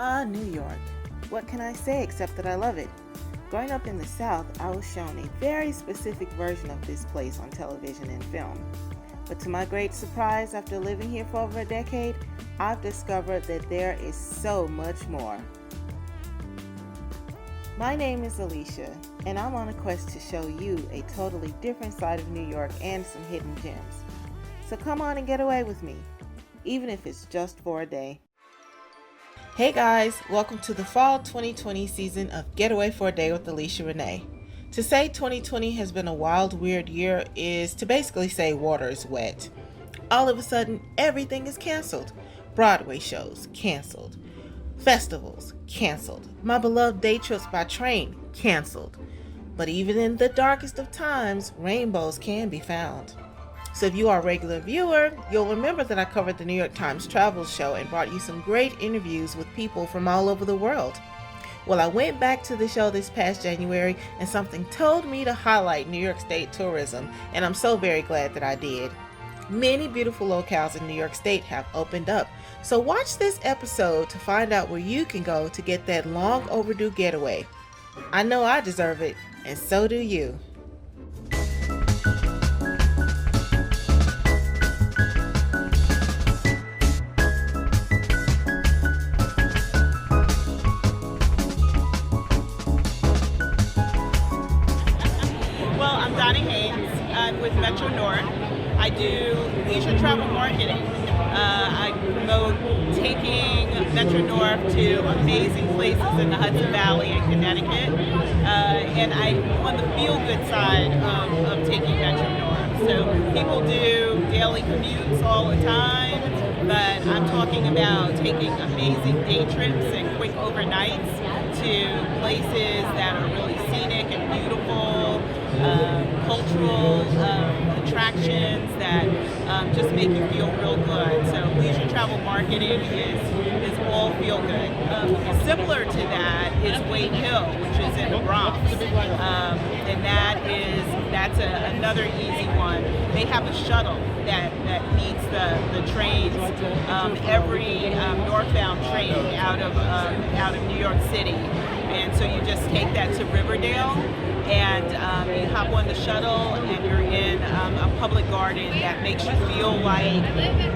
New York. What can I say except that I love it? Growing up in the South, I was shown a very specific version of this place on television and film. But to my great surprise, after living here for over a decade, I've discovered that there is so much more. My name is Allyshia, and I'm on a quest to show you a totally different side of New York and some hidden gems. So come on and get away with me, even if it's just for a day. Hey guys, welcome to the fall 2020 season of Getaway for a Day with Allyshia Renee. To say 2020 has been a wild, weird year is to basically say water is wet. All of a sudden, everything is canceled. Broadway shows, canceled. Festivals, canceled. My beloved day trips by train, canceled. But even in the darkest of times, rainbows can be found. So if you are a regular viewer, you'll remember that I covered the New York Times travel show and brought you some great interviews with people from all over the world. Well, I went back to the show this past January and something told me to highlight New York State tourism, and I'm so very glad that I did. Many beautiful locales in New York State have opened up, so watch this episode to find out where you can go to get that long overdue getaway. I know I deserve it, and so do you. With Metro North. I do leisure travel marketing. I promote taking Metro North to amazing places in the Hudson Valley and Connecticut. And I'm on the feel-good side of taking Metro North. So people do daily commutes all the time, but I'm talking about taking amazing day trips and quick overnights to places that are really scenic and beautiful, cultural attractions that just make you feel real good. So leisure travel marketing is all feel good. Similar to that is Wade Hill, which is in the Bronx, and that's another easy one. They have a shuttle that meets the trains, every northbound train out of New York City, and so you just take that to Riverdale. And you hop on the shuttle and you're in a public garden that makes you feel like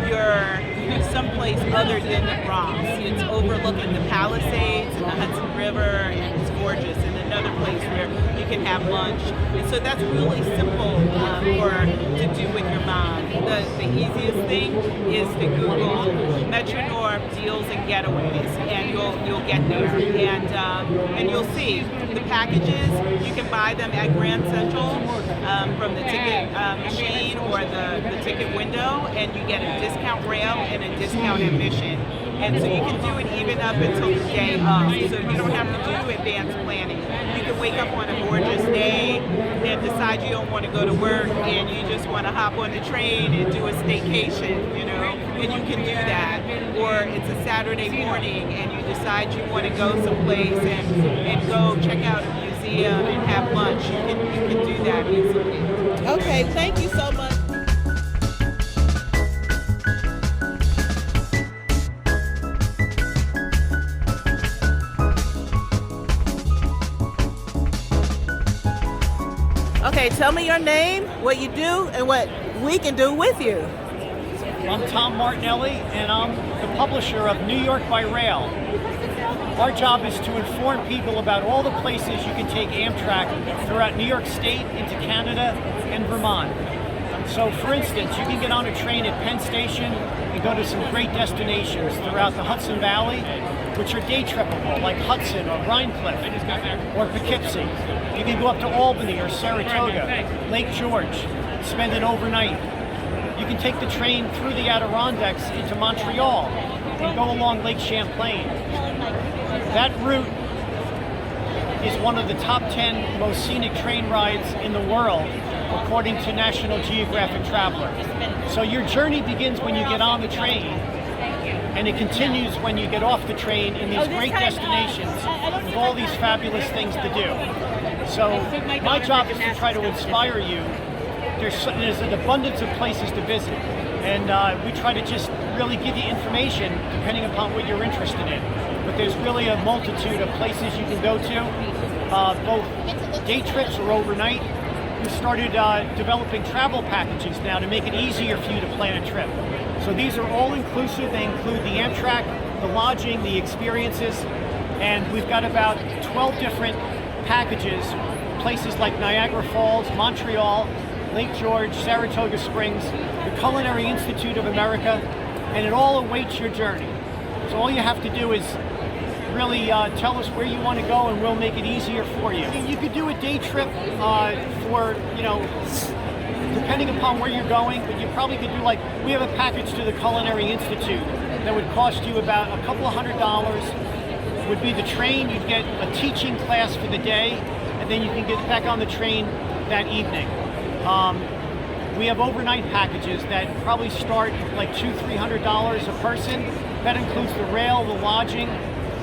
you're someplace other than the Bronx. It's overlooking the Palisades and the Hudson River, and it's gorgeous, and another place where you can have lunch. And so that's really simple to do with your mom. The easiest thing is to Google Metro North deals and getaways, and you'll get there. And you'll see the packages. You can buy them at Grand Central from the ticket machine or the ticket window, and you get a discount rail and a discount admission. And so you can do it even up until the day of, so you don't have to do advanced planning. You can wake up on a gorgeous day and decide you don't want to go to work and you just want to hop on the train and do a staycation, and you can do that. Or it's a Saturday morning and you decide you want to go someplace and go check out a museum and have lunch. You can do that easily. Okay, thank you so much. Okay, tell me your name, what you do, and what we can do with you. I'm Tom Martinelli, and I'm the publisher of New York by Rail. Our job is to inform people about all the places you can take Amtrak throughout New York State, into Canada, and Vermont. So, for instance, you can get on a train at Penn Station and go to some great destinations throughout the Hudson Valley, which are day trippable, like Hudson or Rhinecliff or Poughkeepsie. You can go up to Albany or Saratoga, Lake George, spend it overnight. You can take the train through the Adirondacks into Montreal and go along Lake Champlain. That route is one of the top 10 most scenic train rides in the world, according to National Geographic Traveler. So your journey begins when you get on the train, and it continues when you get off the train in these great destinations with all these fabulous things to do. So my job is to try to inspire you. There's an abundance of places to visit. and we try to just really give you information depending upon what you're interested in. But there's really a multitude of places you can go to, both day trips or overnight. We started developing travel packages now to make it easier for you to plan a trip. So these are all inclusive. They include the Amtrak, the lodging, the experiences, and we've got about 12 different packages, places like Niagara Falls, Montreal, Lake George, Saratoga Springs, the Culinary Institute of America, and it all awaits your journey. So all you have to do is really tell us where you want to go, and we'll make it easier for you. You could do a day trip for, depending upon where you're going, but you probably could do, like, we have a package to the Culinary Institute that would cost you about a couple of $100. Would be the train. You'd get a teaching class for the day, and then you can get back on the train that evening. We have overnight packages that probably start like $200-300 a person. That includes the rail, the lodging,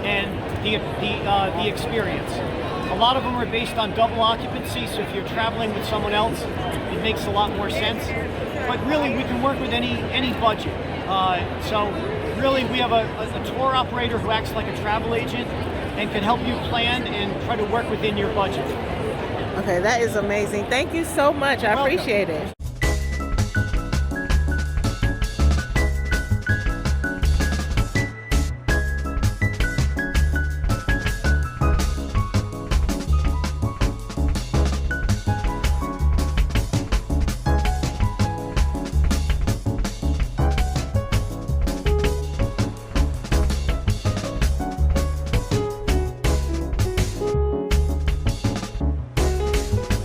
and the experience. A lot of them are based on double occupancy, so if you're traveling with someone else, it makes a lot more sense. But really, we can work with any budget. So really, we have a tour operator who acts like a travel agent and can help you plan and try to work within your budget. Okay, that is amazing. Thank you so much. I appreciate it.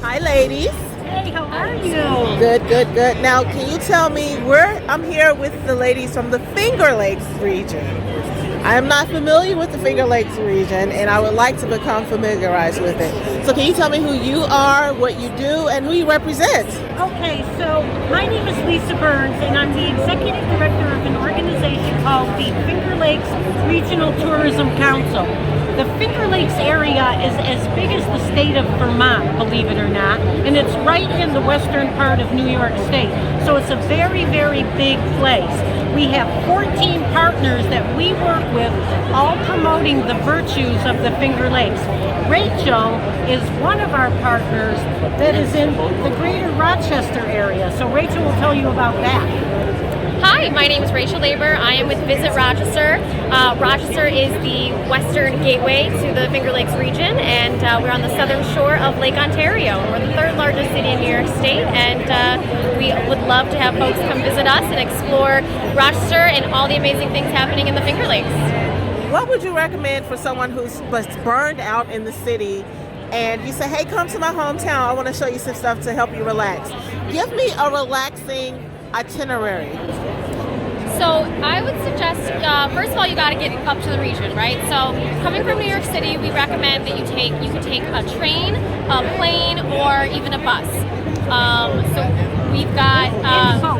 Hi, ladies. Hey, how are you? Good, good, good. Now, can you tell me I'm here with the ladies from the Finger Lakes region. I am not familiar with the Finger Lakes region, and I would like to become familiarized with it. So can you tell me who you are, what you do, and who you represent? Okay, so my name is Lisa Burns, and I'm the executive director of an organization called the Finger Lakes Regional Tourism Council. The Finger Lakes area is as big as the state of Vermont, believe it or not, and it's right in the western part of New York State. So it's a very, very big place. We have 14 partners that we work with, all promoting the virtues of the Finger Lakes. Rachel is one of our partners that is in the greater Rochester area. So Rachel will tell you about that. Hi, my name is Rachel Labor. I am with Visit Rochester. Rochester is the western gateway to the Finger Lakes region, and we're on the southern shore of Lake Ontario. We're the third largest city in New York State, and we would love to have folks come visit us and explore Rochester and all the amazing things happening in the Finger Lakes. What would you recommend for someone who's burned out in the city and you say, hey, come to my hometown, I want to show you some stuff to help you relax? Give me a relaxing itinerary. So I would suggest, first of all, you got to get up to the region, right? So coming from New York City, we recommend that you could take a train, a plane, or even a bus. So we've got.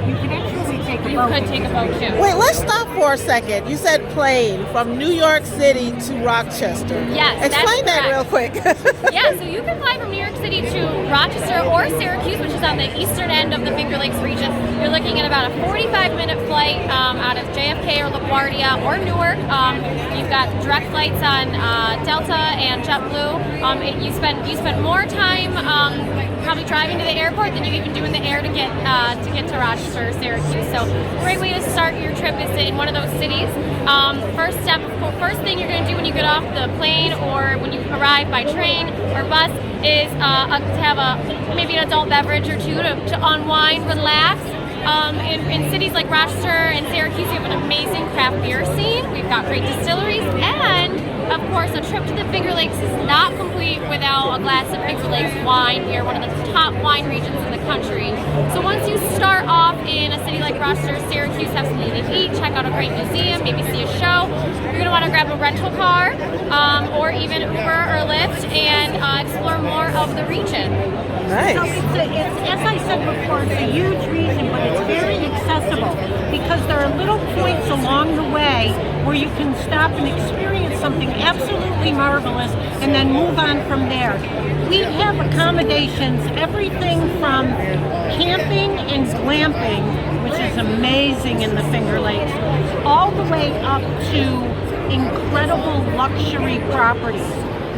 You can actually take a boat. You could take a boat too. Wait, let's stop for a second. You said plane from New York City to Rochester. Yes, explain that's that real quick. Yeah, so you can fly from New York City to Rochester or Syracuse, which is on the eastern end of the Finger Lakes region. You're looking at about a 45-minute flight out of JFK or LaGuardia or Newark. You've got direct flights on Delta and JetBlue. You spend more time probably driving to the airport than you even do in the air to get to Rochester or Syracuse. So a great way to start your trip is in one of those cities. First thing you're going to do when you get off the plane or when you arrive by train or bus is to have maybe an adult beverage or two to unwind, relax. In cities like Rochester and Syracuse, you have an amazing craft beer scene. We've got great distilleries, and of course, a trip to the Finger Lakes is not complete without a glass of Finger Lakes wine. We are one of the top wine regions in the country. So once you start off in a city like Rochester, Syracuse, have something to eat, check out a great museum, maybe see a show, you're going to want to grab a rental car or even Uber or Lyft and explore more of the region. Nice. So it's, as I said before, it's a huge region, but it's very accessible because there are little points along the way where you can stop and experience something absolutely marvelous and then move on from there. We have accommodations, everything from camping and glamping, which is is amazing in the Finger Lakes, all the way up to incredible luxury properties.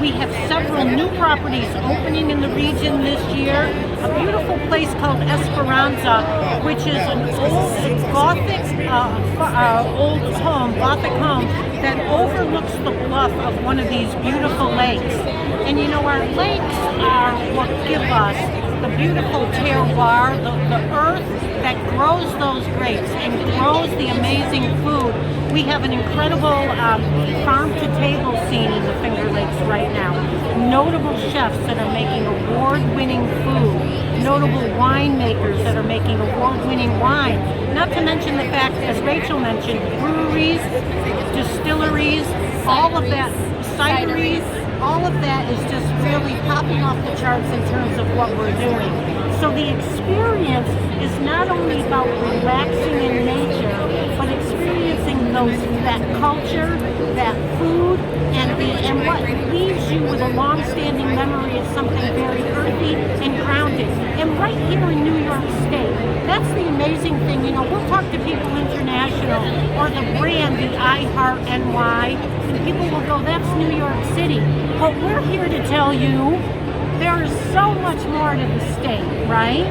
We have several new properties opening in the region this year. A beautiful place called Esperanza, which is an old Gothic Gothic home that overlooks the bluff of one of these beautiful lakes. And you know, our lakes are what give us the beautiful terroir, the earth that grows those grapes and grows the amazing food. We have an incredible farm-to-table scene in the Finger Lakes right now. Notable chefs that are making award-winning food. Notable winemakers that are making award-winning wine. Not to mention the fact, as Rachel mentioned, breweries, distilleries, all of that, cideries, all of that is just really popping off the charts in terms of what we're doing. So the experience is not only about relaxing in nature, but experiencing that culture, that food, and what leaves you with a long-standing memory of something very earthy and grounded. And right here in New York State, that's the amazing thing. You know, we'll talk to people international or the brand, the I Heart NY, and people will go, that's New York City. But we're here to tell you there is so much more to the state, right?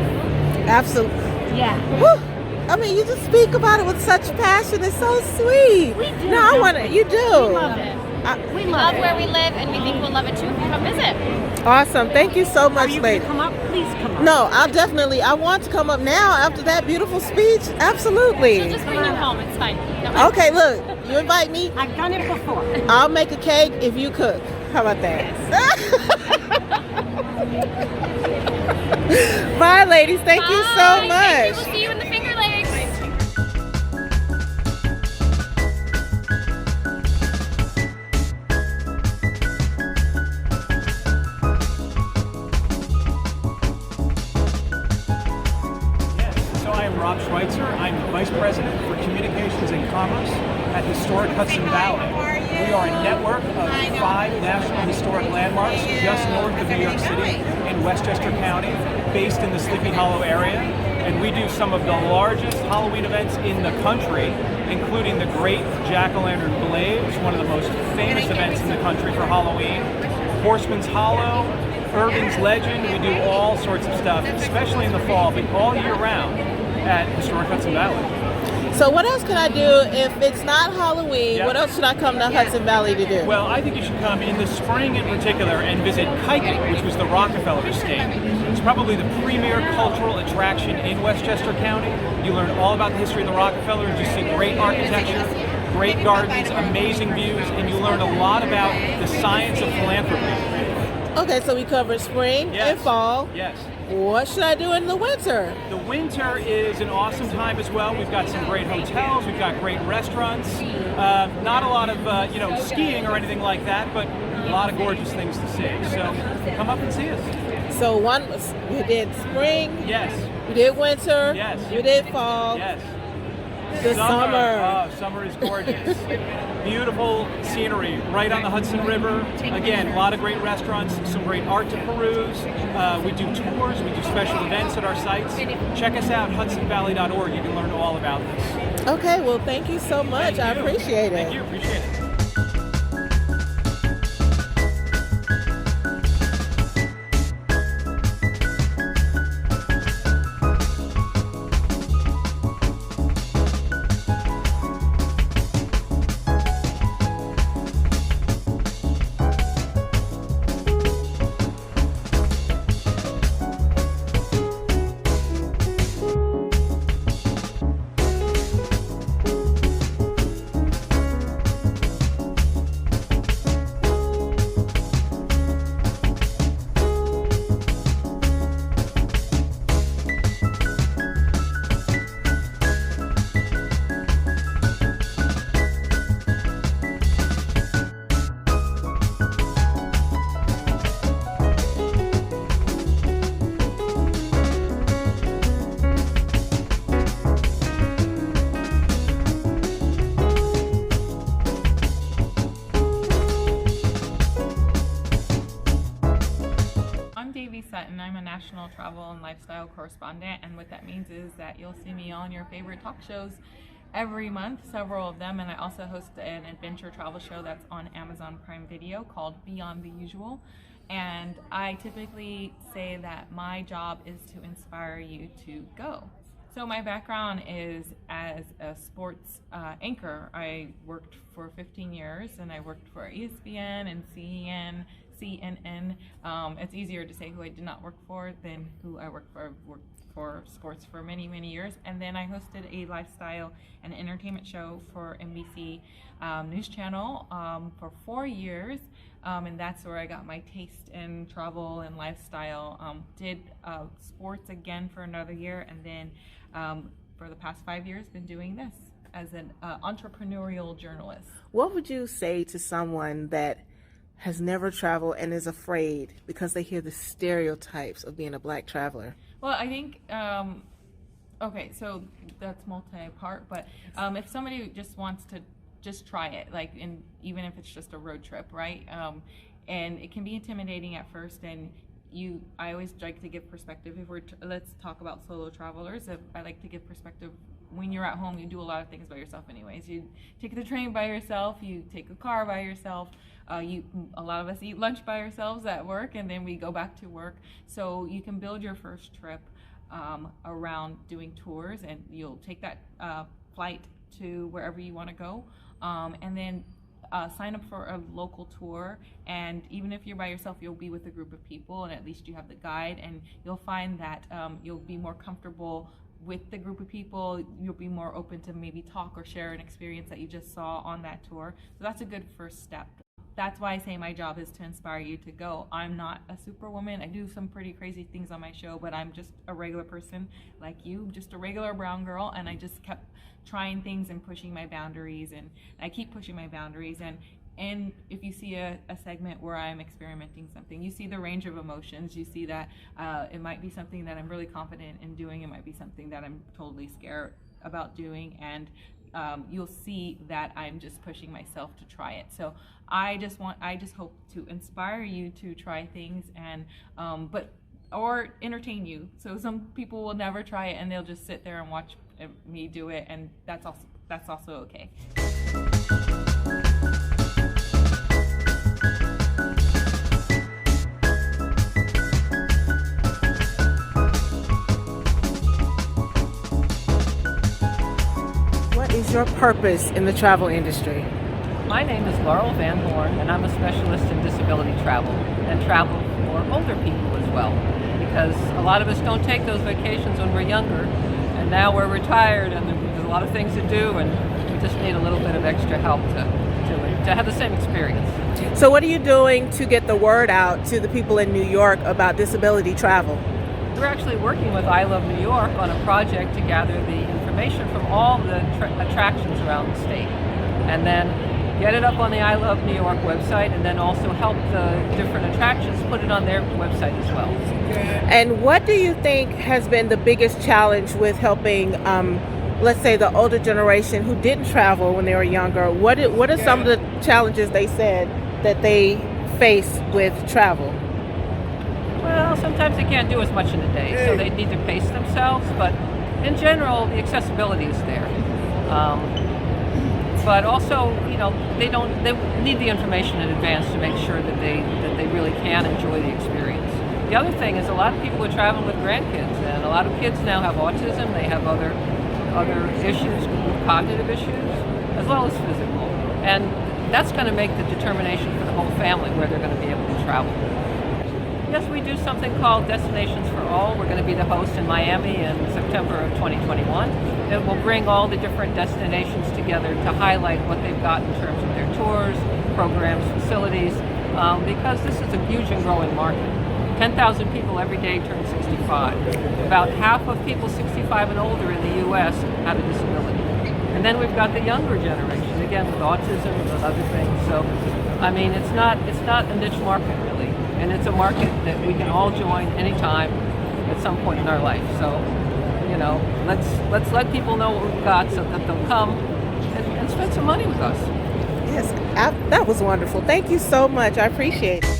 Absolutely. Yeah. Whew. I mean, you just speak about it with such passion. It's so sweet. We do. No, I want to. You do. We love it. We love where we live, and we think we'll love it too if you come visit. Awesome. Thank you so much, Are you lady. come up? Please come up. No, I want to come up now after that beautiful speech. Absolutely. She'll just bring you home. It's fine. No. Okay, look, you invite me. I've done it before. I'll make a cake if you cook. How about that? Bye, ladies. Thank you so Bye. much. Thank you. We'll see you in the Finger Lakes. So I am Rob Schweitzer. I'm the Vice President for Communications and Commerce at Historic Hudson Valley. We are a network of 5 national historic landmarks just north of New York City in Westchester County, based in the Sleepy Hollow area. And we do some of the largest Halloween events in the country, including the Great Jack-O-Lantern Blaze, one of the most famous events in the country for Halloween, Horseman's Hollow, Urban's Legend. We do all sorts of stuff, especially in the fall, but all year round at Historic Hudson Valley. So what else can I do if it's not Halloween? Yeah. What else should I come to Hudson Valley to do? Well, I think you should come in the spring in particular and visit Kiting, which was the Rockefeller estate. It's probably the premier cultural attraction in Westchester County. You learn all about the history of the Rockefellers, you see great architecture, great gardens, amazing views, and you learn a lot about the science of philanthropy. Okay, so we cover spring and fall. Yes. What should I do in the winter? The winter is an awesome time as well. We've got some great hotels, we've got great restaurants. Not a lot of skiing or anything like that, but a lot of gorgeous things to see. So come up and see us. So we did spring. Yes. We did winter. Yes. We did fall. Yes. The summer. Oh, summer is gorgeous. Beautiful scenery right on the Hudson River. Again, a lot of great restaurants, some great art to peruse. We do tours, we do special events at our sites. Check us out, hudsonvalley.org. You can learn all about this. Okay, well, thank you so much. Thank I you. appreciate it. Thank you, appreciate it. Sutton. I'm a national travel and lifestyle correspondent, and what that means is that you'll see me on your favorite talk shows every month, several of them, and I also host an adventure travel show that's on Amazon Prime Video called Beyond the Usual. And I typically say that my job is to inspire you to go. So my background is as a sports anchor. I worked for 15 years, and I worked for ESPN and CNN. It's easier to say who I did not work for than who I worked for. I've worked for sports for many, many years, and then I hosted a lifestyle and entertainment show for NBC News Channel for 4 years, and that's where I got my taste in travel and lifestyle. Did sports again for another year, and then for the past 5 years been doing this as an entrepreneurial journalist. What would you say to someone that has never traveled and is afraid because they hear the stereotypes of being a black traveler? Well, I think, okay, so that's multi-part, but if somebody just wants to just try it, like, even if it's just a road trip, right? And it can be intimidating at first, and I always like to give perspective. If let's talk about solo travelers. I like to give perspective. When you're at home, you do a lot of things by yourself anyways. You take the train by yourself, you take a car by yourself, a lot of us eat lunch by ourselves at work, and then we go back to work. So you can build your first trip around doing tours, and you'll take that flight to wherever you want to go, and then sign up for a local tour. And even if you're by yourself, you'll be with a group of people, and at least you have the guide, and you'll find that you'll be more comfortable with the group of people. You'll be more open to maybe talk or share an experience that you just saw on that tour. So that's a good first step. That's why I say my job is to inspire you to go. I'm not a superwoman. I do some pretty crazy things on my show, but I'm just a regular person like you, just a regular brown girl, and I just kept trying things and pushing my boundaries, and I keep pushing my boundaries. And if you see a segment where I'm experimenting something, you see the range of emotions. You see that it might be something that I'm really confident in doing. It might be something that I'm totally scared about doing, and you'll see that I'm just pushing myself to try it. So I just hope to inspire you to try things, and or entertain you. So some people will never try it, and they'll just sit there and watch me do it, and that's also okay. What is your purpose in the travel industry? My name is Laurel Van Horn, and I'm a specialist in disability travel and travel for older people as well, because a lot of us don't take those vacations when we're younger, and now we're retired and there's a lot of things to do, and we just need a little bit of extra help to have the same experience. So what are you doing to get the word out to the people in New York about disability travel? We're actually working with I Love New York on a project to gather the information from all the attractions around the state, and then get it up on the I Love New York website, and then also help the different attractions put it on their website as well. And what do you think has been the biggest challenge with helping, let's say, the older generation who didn't travel when they were younger? What are some of the challenges they said that they face with travel? Well, sometimes they can't do as much in a day, so they need to pace themselves, but in general, the accessibility is there. But also, they need the information in advance to make sure that they really can enjoy the experience. The other thing is a lot of people are traveling with grandkids, and a lot of kids now have autism. They have other issues, cognitive issues, as well as physical. And that's going to make the determination for the whole family where they're going to be able to travel. Yes, we do something called Destinations for All. We're going to be the host in Miami in September of 2021. It will bring all the different destinations together to highlight what they've got in terms of their tours, programs, facilities, because this is a huge and growing market. 10,000 people every day turn 65. About half of people 65 and older in the U.S. have a disability. And then we've got the younger generation, again with autism and other things. So, I mean, it's not a niche market really, and it's a market that we can all join anytime at some point in our life. So, let's let people know what we've got so that they'll come and spend some money with us. Yes, that was wonderful. Thank you so much. I appreciate it.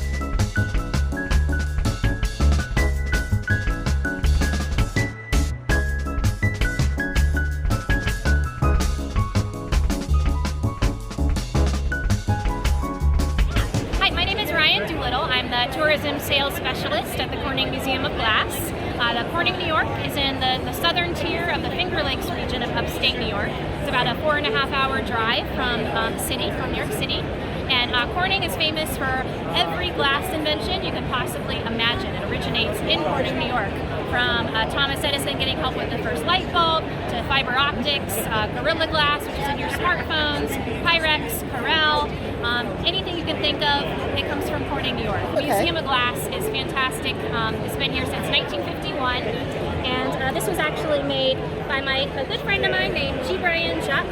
I'm the tourism sales specialist at the Corning Museum of Glass. The Corning, New York is in the southern tier of the Finger Lakes region of upstate New York. It's about a 4.5-hour drive from New York City. And Corning is famous for every glass invention you could possibly imagine. It originates in Corning, New York, from Thomas Edison getting help with the first light bulb, to fiber optics, Gorilla Glass, which is in your smartphones, Pyrex, Corel, anything you can think of, it comes from Corning, New York. The Museum of Glass is fantastic. It's been here since 1951, and this was actually made by a good friend of mine named G. Brian Jacques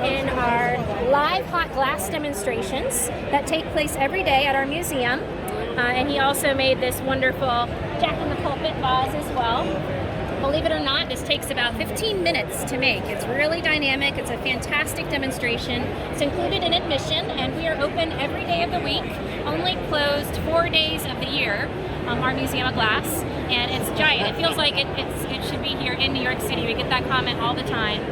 in our live hot glass demonstrations that take place every day at our museum. And he also made this wonderful Jack in the Pulpit vase as well. Believe it or not, this takes about 15 minutes to make. It's really dynamic. It's a fantastic demonstration. It's included in admission, and we are open every day of the week, only closed 4 days of the year, our Museum of Glass. And it's giant. It feels like it should be here in New York City. We get that comment all the time.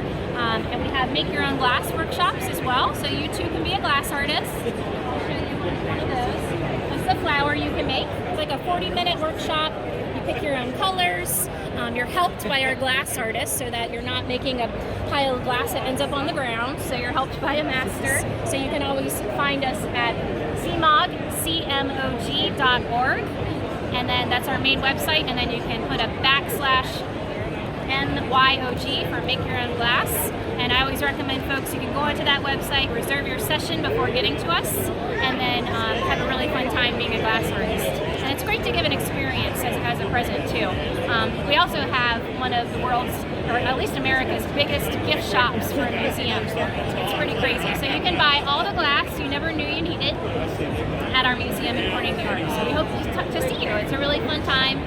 And we have make your own glass workshops as well, so you too can be a glass artist. I'll show you one of those. This is a flower you can make. It's like a 40-minute workshop. You pick your own colors. You're helped by our glass artists so that you're not making a pile of glass that ends up on the ground. So you're helped by a master. So you can always find us at cmog.org. And then that's our main website. And then you can put a /NYOG for Make Your Own Glass. And I always recommend folks, you can go onto that website, reserve your session before getting to us, and then have a really fun time being a glass artist. And it's great to give an experience as a present too. We also have one of the world's, or at least America's, biggest gift shops for museums. It's pretty crazy. So you can buy all the glass you never knew you needed at our museum in Corning, New York. So we hope to see you. It's a really fun time,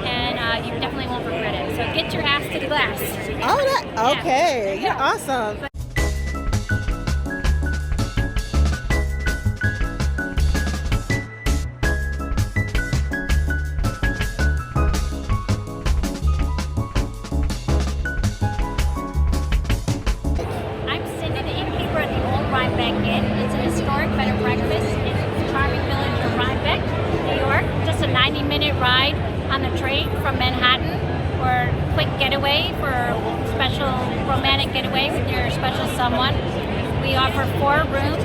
and you definitely won't regret it. So get your ass to the glass. Oh, okay. Yeah. You're awesome. I'm Cindy, the innkeeper at the Old Rhinebeck Inn. It's an historic bed and breakfast in the charming village of Rhinebeck, New York. Just a 90-minute ride on the train from Manhattan, or quick getaway for a special romantic getaway with your special someone. We offer 4 rooms,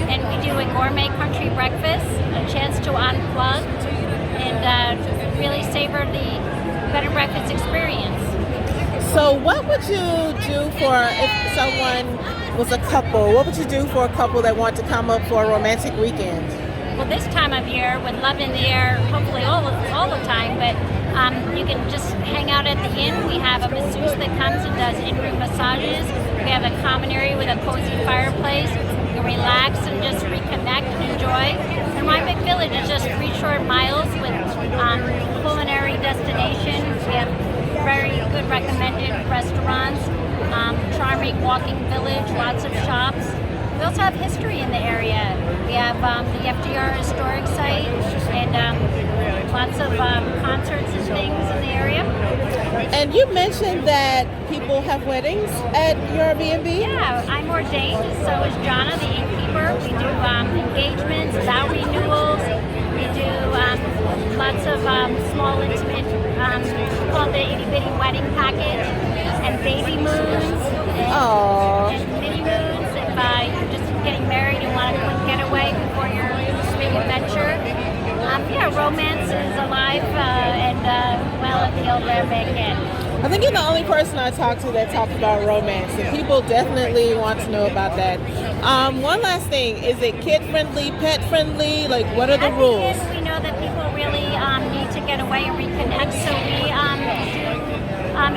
and we do a gourmet country breakfast, a chance to unplug, and really savor the bed and breakfast experience. So what would you do if someone was a couple? What would you do for a couple that want to come up for a romantic weekend? Well, this time of year, with love in the air, hopefully all the time, but you can just hang out at the inn. We have a masseuse that comes and does in-room massages. We have a common area with a cozy fireplace. You can relax and just reconnect and enjoy. And Rhinebeck Village is just 3 short miles with culinary destinations. We have very good recommended restaurants, charming walking village, lots of shops. We also have history in the area. We have the FDR historic site and lots of concerts and things in the area. And you mentioned that people have weddings at your Airbnb? Yeah, I'm ordained, so is Jonna, the innkeeper. We do engagements, vow renewals. We do lots of small, intimate, called the itty bitty wedding package, and baby moons, and mini moons. If you're just getting married and want a quick getaway before your big adventure. Romance is alive and well at the Old Rhinebeck Inn. I think you're the only person I talked to that talked about romance, and people definitely want to know about that. One last thing, is it kid-friendly, pet-friendly? Like, what are the rules? We know that people really need to get away and reconnect, so we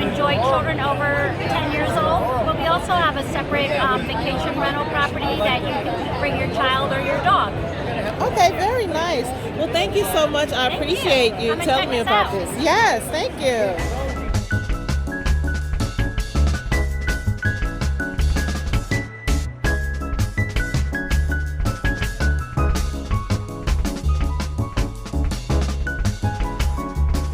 enjoy children over 10 years old, but we also have a separate vacation rental property that you can bring your child or your dog. Okay, very nice. Well, thank you so much. I appreciate you telling me about this. Yes, thank you.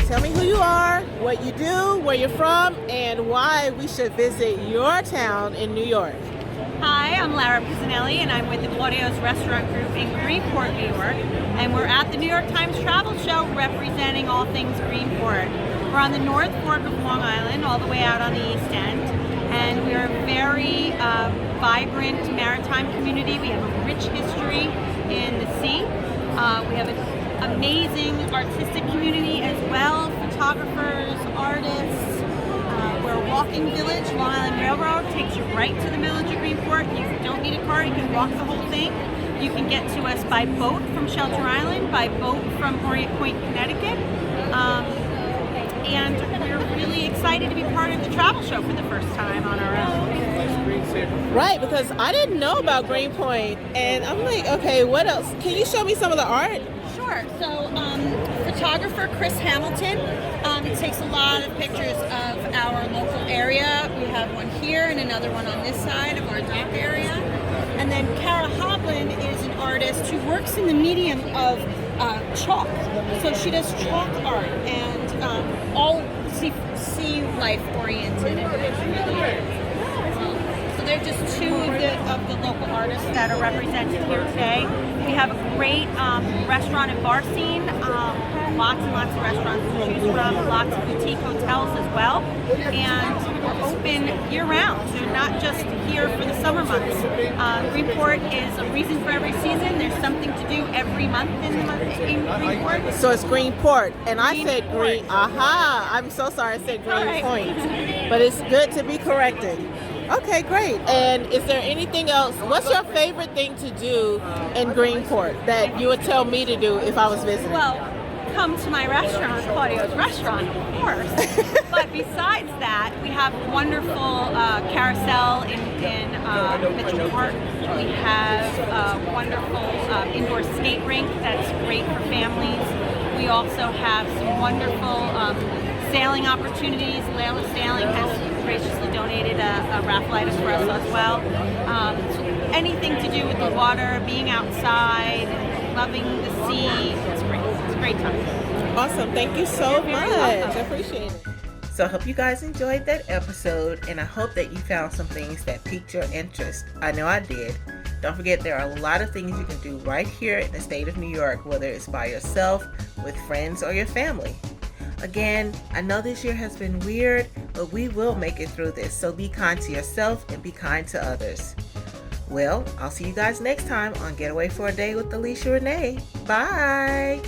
Tell me who you are, what you do, where you're from, and why we should visit your town in New York. Hi, I'm Lara Pisanelli, and I'm with the Claudio's Restaurant Group in Greenport, New York. And we're at the New York Times Travel Show representing all things Greenport. We're on the North Fork of Long Island, all the way out on the East End. And we're a very vibrant maritime community. We have a rich history in the sea. We have an amazing artistic community as well, photographers, artists. We're a walking village. Long Island Railroad takes you right to the village of Greenport. You don't need a car, you can walk the whole thing. You can get to us by boat from Shelter Island, by boat from Orient Point, Connecticut. And we're really excited to be part of the travel show for the first time on our own. Right, because I didn't know about Greenpoint, and I'm like, okay, what else? Can you show me some of the art? Sure. So, photographer Chris Hamilton takes a lot of pictures of our local area. We have one here and another one on this side of our dock area. And then Kara Hoblin is an artist who works in the medium of chalk. So she does chalk art and all sea life oriented. And it's really so they're just two of the local artists that are represented here today. We have a great restaurant and bar scene, lots and lots of restaurants to choose from, lots of boutique hotels as well, and we're open year-round, so not just here for the summer months. Greenport is a reason for every season. There's something to do every month in Greenport. So it's Greenport, and I said Greenport. aha, I'm so sorry I said Right. Greenpoint, but it's good to be corrected. Okay, great. And is there anything else? What's your favorite thing to do in Greenport that you would tell me to do if I was visiting? Well, come to my restaurant, Claudio's Restaurant, of course. But besides that, we have a wonderful carousel in Mitchell Park. We have a wonderful indoor skate rink that's great for families. We also have some wonderful sailing opportunities. Layla Sailing has graciously donated a raffle item for us as well. So anything to do with the water, being outside, loving the sea, it's great. It's a great time. Awesome. Thank you so You're much. very welcome. I appreciate it. So I hope you guys enjoyed that episode, and I hope that you found some things that piqued your interest. I know I did. Don't forget, there are a lot of things you can do right here in the state of New York, whether it's by yourself, with friends, or your family. Again, I know this year has been weird, but we will make it through this, so be kind to yourself and be kind to others. Well, I'll see you guys next time on Getaway for a Day with Allyshia Renee. Bye!